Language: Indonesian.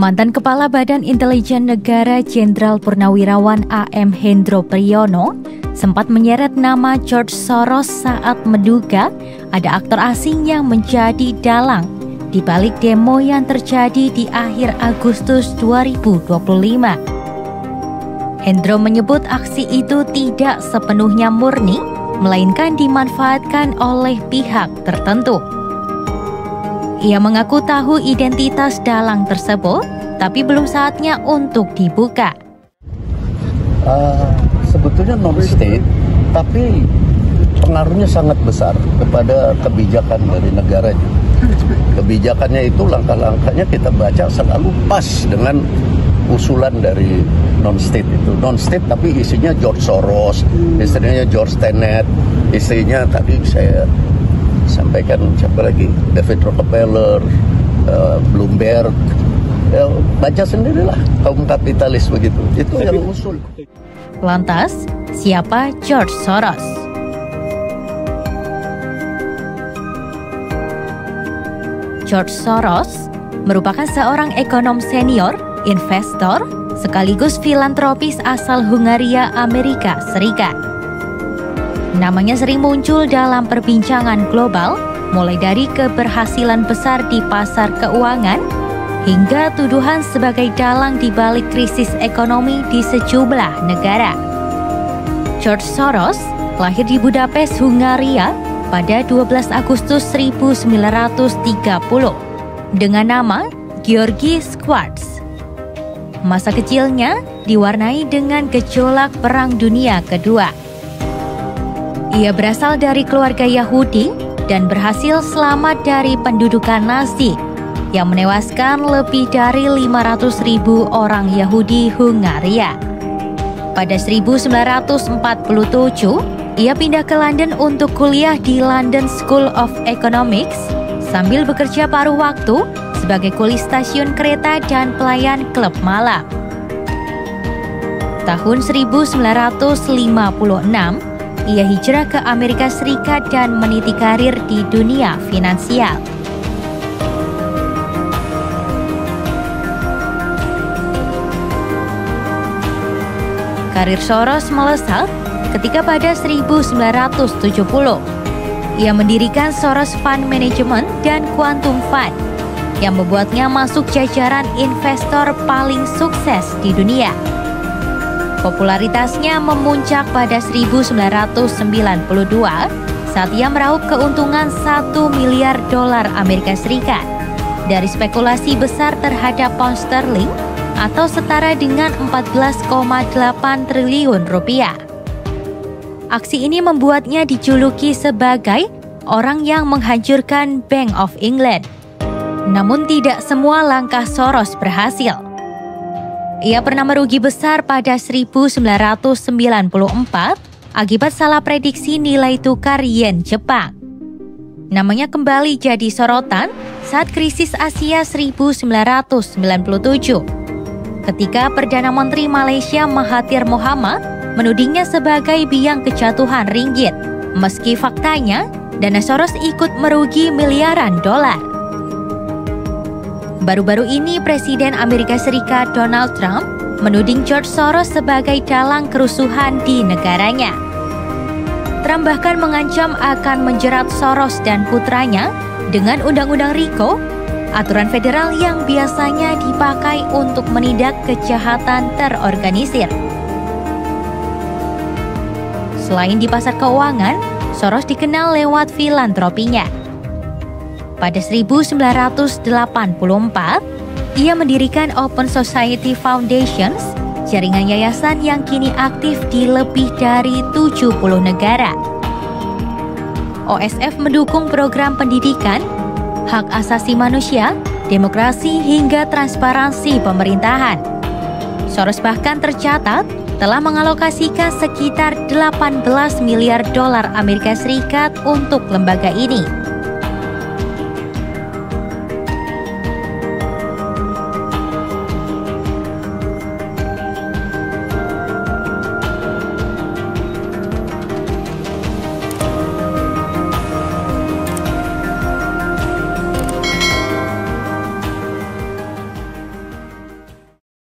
Mantan Kepala Badan Intelijen Negara Jenderal Purnawirawan A.M. Hendro Priyono sempat menyeret nama George Soros saat menduga ada aktor asing yang menjadi dalang di balik demo yang terjadi di akhir Agustus 2025. Hendro menyebut aksi itu tidak sepenuhnya murni, melainkan dimanfaatkan oleh pihak tertentu. Ia mengaku tahu identitas dalang tersebut, tapi belum saatnya untuk dibuka. Sebetulnya non-state, tapi pengaruhnya sangat besar kepada kebijakan dari negaranya. Kebijakannya itu langkah-langkahnya kita baca selalu pas dengan usulan dari non-state itu. Non-state tapi isinya George Soros, istrinya George Tenet, istrinya tadi saya sampaikan siapa lagi, David Rockefeller, Bloomberg. Ya, baca sendirilah kaum kapitalis begitu. Itu yang usul. Lantas, siapa George Soros? George Soros merupakan seorang ekonom senior, investor, sekaligus filantropis asal Hungaria, Amerika Serikat. Namanya sering muncul dalam perbincangan global, mulai dari keberhasilan besar di pasar keuangan, hingga tuduhan sebagai dalang di balik krisis ekonomi di sejumlah negara. George Soros lahir di Budapest, Hungaria pada 12 Agustus 1930 dengan nama Georgi Schwartz. Masa kecilnya diwarnai dengan gejolak Perang Dunia Kedua. Ia berasal dari keluarga Yahudi dan berhasil selamat dari pendudukan Nazi yang menewaskan lebih dari 500.000 orang Yahudi Hungaria. Pada 1947, ia pindah ke London untuk kuliah di London School of Economics sambil bekerja paruh waktu sebagai kuli stasiun kereta dan pelayan klub malam. Tahun 1956, ia hijrah ke Amerika Serikat dan meniti karir di dunia finansial. Karir Soros melesat ketika pada 1970 ia mendirikan Soros Fund Management dan Quantum Fund yang membuatnya masuk jajaran investor paling sukses di dunia. Popularitasnya memuncak pada 1992 saat ia meraup keuntungan $1 miliar Amerika Serikat dari spekulasi besar terhadap pound sterling atau setara dengan 14,8 triliun rupiah. Aksi ini membuatnya dijuluki sebagai orang yang menghancurkan Bank of England. Namun tidak semua langkah Soros berhasil. Ia pernah merugi besar pada 1994 akibat salah prediksi nilai tukar yen Jepang. Namanya kembali jadi sorotan saat krisis Asia 1997. Ketika Perdana Menteri Malaysia Mahathir Mohamad menudingnya sebagai biang kejatuhan ringgit, meski faktanya dana Soros ikut merugi miliaran dolar. Baru-baru ini Presiden Amerika Serikat Donald Trump menuding George Soros sebagai dalang kerusuhan di negaranya. Trump bahkan mengancam akan menjerat Soros dan putranya dengan Undang-Undang RICO, aturan federal yang biasanya dipakai untuk menindak kejahatan terorganisir. Selain di pasar keuangan, Soros dikenal lewat filantropinya. Pada 1984, ia mendirikan Open Society Foundations, jaringan yayasan yang kini aktif di lebih dari 70 negara. OSF mendukung program pendidikan, hak asasi manusia, demokrasi hingga transparansi pemerintahan. Soros bahkan tercatat telah mengalokasikan sekitar $18 miliar Amerika Serikat untuk lembaga ini.